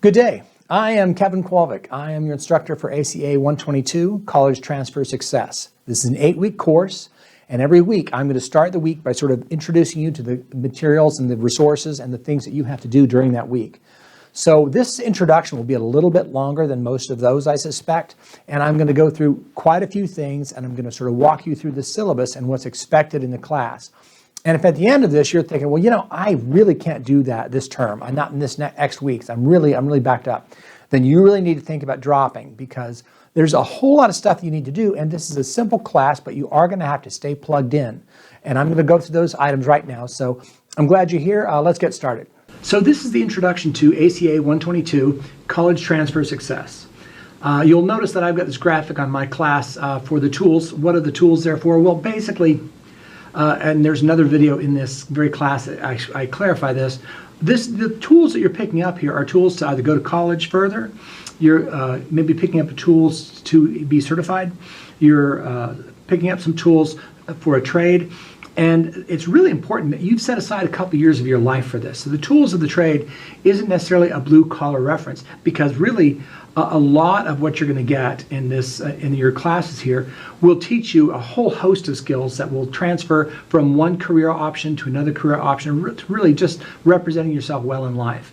Good day. I am Kevin Kowalczyk. I am your instructor for ACA 122, College Transfer Success. This is an 8-week course, and every week I'm going to start the week by sort of introducing you to the materials and the resources and the things that you have to do during that week. So this introduction will be a little bit longer than most of those, I suspect, and I'm going to go through quite a few things, and I'm going to sort of walk you through the syllabus and what's expected in the class. And if at the end of this you're thinking, well, you know, I really can't do that this term, I'm not in this next week, I'm really backed up, then you really need to think about dropping, because there's a whole lot of stuff you need to do, and this is a simple class, but you are going to have to stay plugged in. And I'm going to go through those items right now. So I'm glad you're here. Let's get started. So this is the introduction to ACA 122, College Transfer Success. You'll notice that I've got this graphic on my class for the tools. What are the tools there for? Well, basically, and there's another video in this very class that I clarify this. The tools that you're picking up here are tools to either go to college further, you're maybe picking up tools to be certified, you're picking up some tools for a trade, and it's really important that you've set aside a couple years of your life for this. So the tools of the trade isn't necessarily a blue-collar reference, because really a lot of what you're going to get in this in your classes here will teach you a whole host of skills that will transfer from one career option to another career option, really just representing yourself well in life.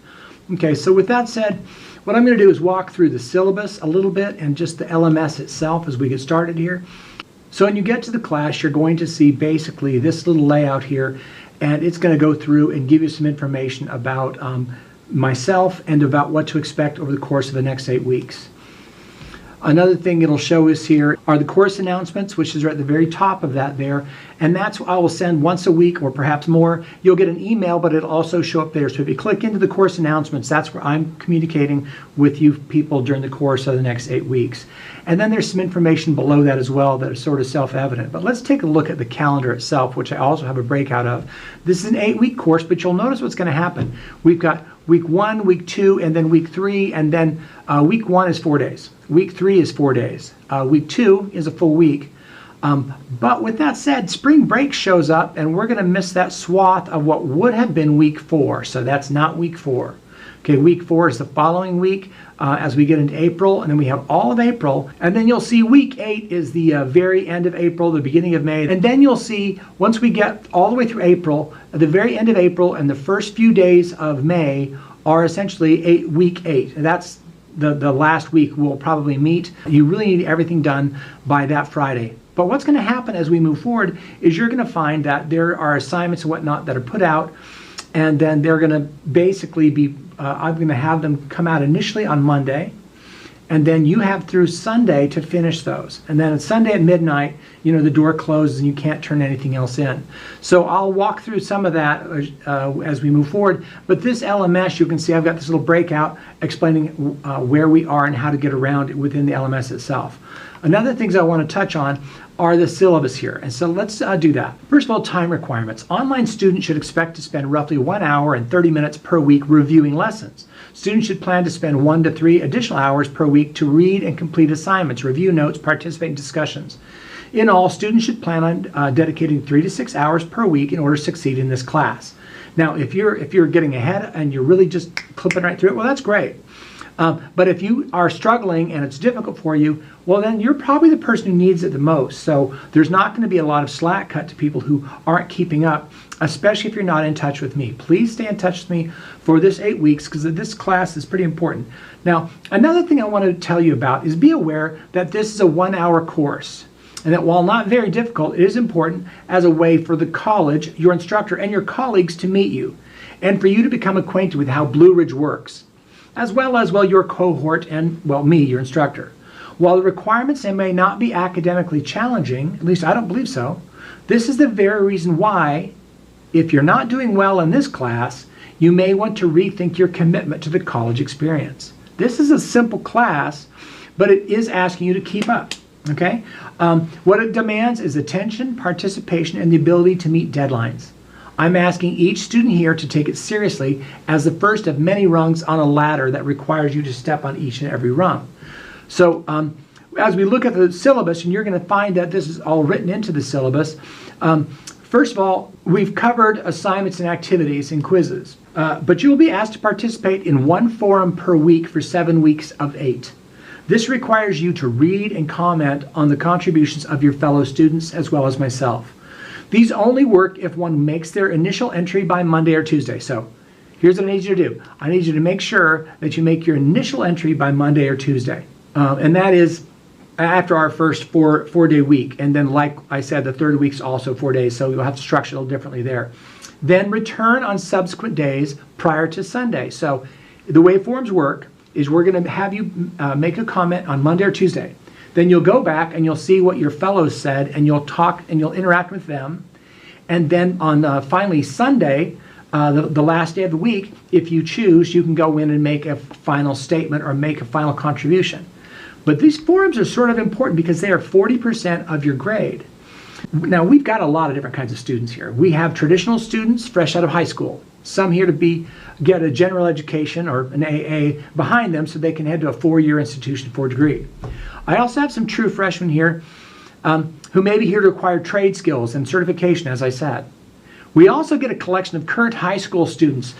Okay, so with that said, what I'm going to do is walk through the syllabus a little bit and just the LMS itself as we get started here. So when you get to the class, you're going to see basically this little layout here, and it's going to go through and give you some information about myself and about what to expect over the course of the next 8 weeks. Another thing it'll show us here are the course announcements, which is right at the very top of that there, and that's what I will send once a week or perhaps more. You'll get an email, but it'll also show up there. So if you click into the course announcements, that's where I'm communicating with you people during the course of the next 8 weeks. And then there's some information below that as well that is sort of self-evident. But let's take a look at the calendar itself, which I also have a breakout of. This is an 8-week course, but you'll notice what's going to happen. We've got week 1, week 2, and then week 3, and then week 1 is 4 days. Week 3 is 4 days. Week 2 is a full week. But with that said, spring break shows up, and we're going to miss that swath of what would have been week 4. So that's not week 4. Okay, week 4 is the following week as we get into April, and then we have all of April, and then you'll see week 8 is the very end of April, the beginning of May, and then you'll see, once we get all the way through April, at the very end of April and the first few days of May are essentially week 8. And that's the last week we'll probably meet. You really need everything done by that Friday. But what's going to happen as we move forward is you're going to find that there are assignments and whatnot that are put out, and then they're going to basically be, I'm going to have them come out initially on Monday, and then you have through Sunday to finish those. And then on Sunday at midnight, you know, the door closes and you can't turn anything else in. So I'll walk through some of that as we move forward. But this LMS, you can see I've got this little breakout explaining where we are and how to get around it within the LMS itself. Another things I want to touch on are the syllabus here. And so let's do that. First of all, time requirements. Online students should expect to spend roughly 1 hour and 30 minutes per week reviewing lessons. Students should plan to spend 1 to 3 additional hours per week to read and complete assignments, review notes, participate in discussions. In all, students should plan on dedicating 3 to 6 hours per week in order to succeed in this class. Now, if you're getting ahead and you're really just clipping right through it, well, that's great. But if you are struggling and it's difficult for you, well, then you're probably the person who needs it the most. So there's not going to be a lot of slack cut to people who aren't keeping up, especially if you're not in touch with me. Please stay in touch with me for this 8 weeks, because this class is pretty important. Now, another thing I want to tell you about is be aware that this is a 1-hour course, and that while not very difficult, it is important as a way for the college, your instructor, and your colleagues to meet you, and for you to become acquainted with how Blue Ridge works, as well as, well, your cohort and, well, me, your instructor. While the requirements may not be academically challenging, at least I don't believe so, this is the very reason why, if you're not doing well in this class, you may want to rethink your commitment to the college experience. This is a simple class, but it is asking you to keep up, okay? What it demands is attention, participation, and the ability to meet deadlines. I'm asking each student here to take it seriously as the first of many rungs on a ladder that requires you to step on each and every rung. So as we look at the syllabus, and you're going to find that this is all written into the syllabus, First of all, we've covered assignments and activities and quizzes, but you will be asked to participate in one forum per week for 7 weeks of 8. This requires you to read and comment on the contributions of your fellow students as well as myself. These only work if one makes their initial entry by Monday or Tuesday. So here's what I need you to do. I need you to make sure that you make your initial entry by Monday or Tuesday. And that is after our first four-day week. And then, like I said, the third week's also 4 days, so you'll have to structure it a little differently there. Then return on subsequent days prior to Sunday. So the way forums work is we're going to have you make a comment on Monday or Tuesday. Then you'll go back and you'll see what your fellows said, and you'll talk and you'll interact with them. And then on finally Sunday, the last day of the week, if you choose, you can go in and make a final statement or make a final contribution. But these forums are sort of important because they are 40% of your grade. Now, we've got a lot of different kinds of students here. We have traditional students fresh out of high school, some here to get a general education or an AA behind them so they can head to a 4-year institution for a degree. I also have some true freshmen here who may be here to acquire trade skills and certification, as I said. We also get a collection of current high school students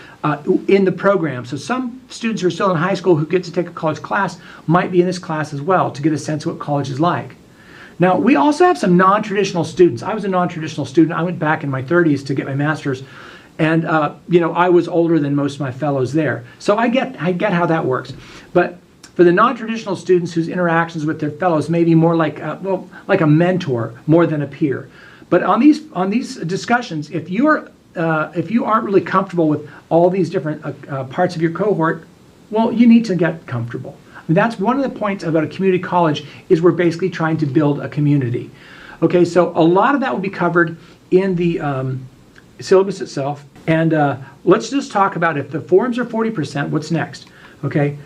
in the program. So some students who are still in high school who get to take a college class might be in this class as well to get a sense of what college is like. Now, we also have some non-traditional students. I was a non-traditional student. I went back in my 30s to get my master's, and I was older than most of my fellows there. So I get how that works. But for the non-traditional students whose interactions with their fellows may be more like a mentor more than a peer. But on these discussions, if you aren't really comfortable with all these different parts of your cohort, well, you need to get comfortable. I mean, that's one of the points about a community college is we're basically trying to build a community. Okay, so a lot of that will be covered in the syllabus itself. And let's just talk about if the forums are 40%, what's next? Okay.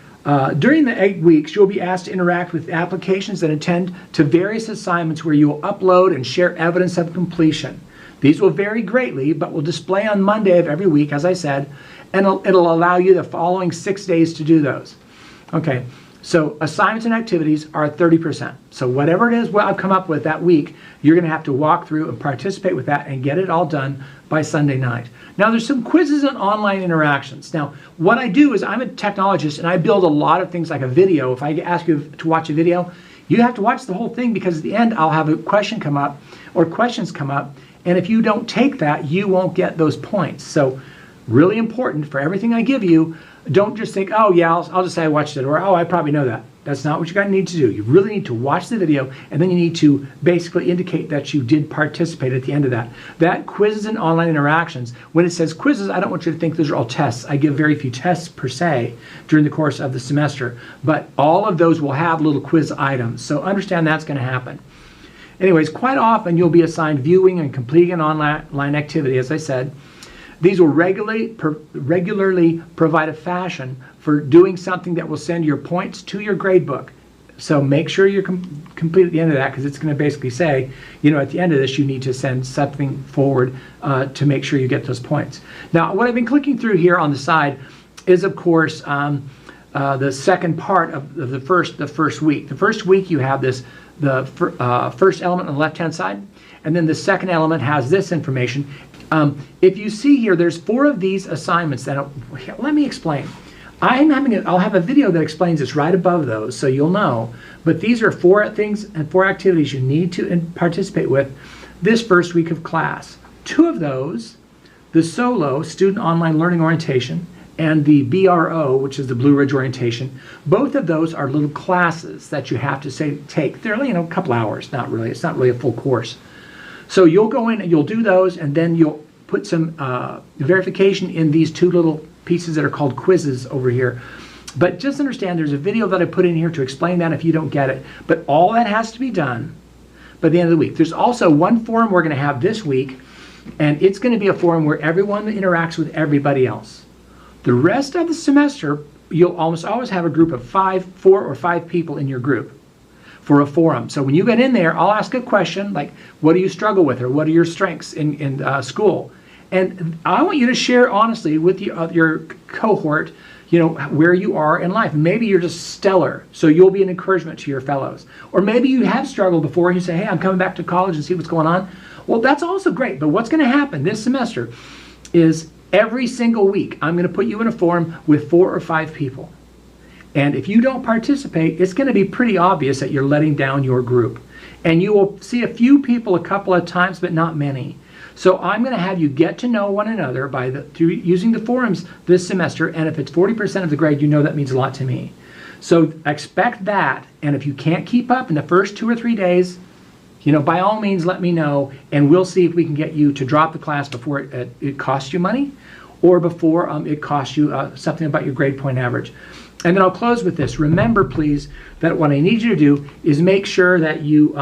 During the 8 weeks, you'll be asked to interact with applications that attend to various assignments where you will upload and share evidence of completion. These will vary greatly, but will display on Monday of every week, as I said, and it'll allow you the following 6 days to do those. Okay, so assignments and activities are 30%. So whatever it is what I've come up with that week, you're going to have to walk through and participate with that and get it all done by Sunday night. Now, there's some quizzes and online interactions. Now, what I do is I'm a technologist, and I build a lot of things like a video. If I ask you to watch a video, you have to watch the whole thing because at the end, I'll have a question come up or questions come up, and if you don't take that, you won't get those points. So really important for everything I give you, don't just think, oh, yeah, I'll just say I watched it, or oh, I probably know that. That's not what you need to do. You really need to watch the video, and then you need to basically indicate that you did participate at the end of that. That quizzes and online interactions, when it says quizzes, I don't want you to think those are all tests. I give very few tests per se during the course of the semester, but all of those will have little quiz items. So understand that's going to happen. Anyways, quite often you'll be assigned viewing and completing an online activity, as I said. These will regularly provide a fashion for doing something that will send your points to your grade book. So make sure you're complete at the end of that, because it's going to basically say, at the end of this, you need to send something forward to make sure you get those points. Now, what I've been clicking through here on the side is, of course, the second part of the first week. The first week you have the first element on the left-hand side, and then the second element has this information. If you see here, there's 4 of these assignments that, let me explain. I'll have a video that explains this right above those, so you'll know. But these are 4 things and 4 activities you need to participate with this first week of class. 2 of those, the solo, Student Online Learning Orientation, and the BRO, which is the Blue Ridge Orientation, both of those are little classes that you have to take. They're a couple hours, not really. It's not really a full course. So you'll go in and you'll do those, and then you'll put some verification in these 2 little pieces that are called quizzes over here. But just understand there's a video that I put in here to explain that if you don't get it. But all that has to be done by the end of the week. There's also one forum we're going to have this week, and it's going to be a forum where everyone interacts with everybody else. The rest of the semester, you'll almost always have a group of 4 or 5 people in your group for a forum. So when you get in there, I'll ask a question like, what do you struggle with, or what are your strengths in school? And I want you to share honestly with your cohort, where you are in life. Maybe you're just stellar, so you'll be an encouragement to your fellows. Or maybe you have struggled before and you say, hey, I'm coming back to college and see what's going on. Well, that's also great, but what's going to happen this semester is every single week I'm going to put you in a forum with 4 or 5 people. And if you don't participate, it's going to be pretty obvious that you're letting down your group. And you will see a few people a couple of times, but not many. So I'm going to have you get to know one another through using the forums this semester. And if it's 40% of the grade, you know that means a lot to me. So expect that. And if you can't keep up in the first 2 or 3 days, by all means, let me know, and we'll see if we can get you to drop the class before it costs you money, or before it costs you something about your grade point average. And then I'll close with this. Remember, please, that what I need you to do is make sure that you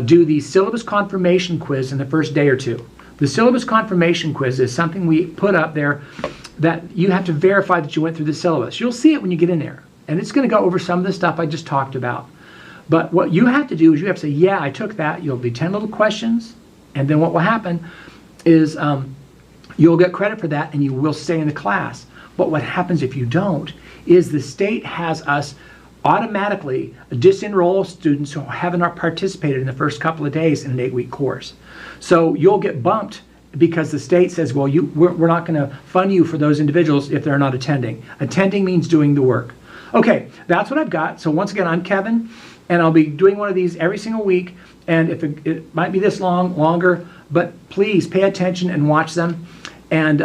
do the syllabus confirmation quiz in the first day or 2. The syllabus confirmation quiz is something we put up there that you have to verify that you went through the syllabus. You'll see it when you get in there, and it's going to go over some of the stuff I just talked about. But what you have to do is you have to say, yeah, I took that. You'll be 10 little questions, and then what will happen is you'll get credit for that, and you will stay in the class. But what happens if you don't is the state has us automatically disenroll students who haven't participated in the first couple of days in an 8-week course. So you'll get bumped because the state says, well, we're not going to fund you for those individuals if they're not attending. Attending means doing the work. Okay, that's what I've got. So once again, I'm Kevin, and I'll be doing one of these every single week. And if it might be this longer, but please pay attention and watch them. And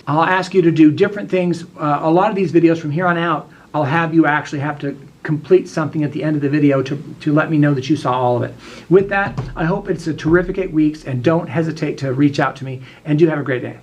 I'll ask you to do different things. A lot of these videos from here on out, I'll have you actually have to complete something at the end of the video to let me know that you saw all of it. With that, I hope it's a terrific 8 weeks, and don't hesitate to reach out to me, and do have a great day.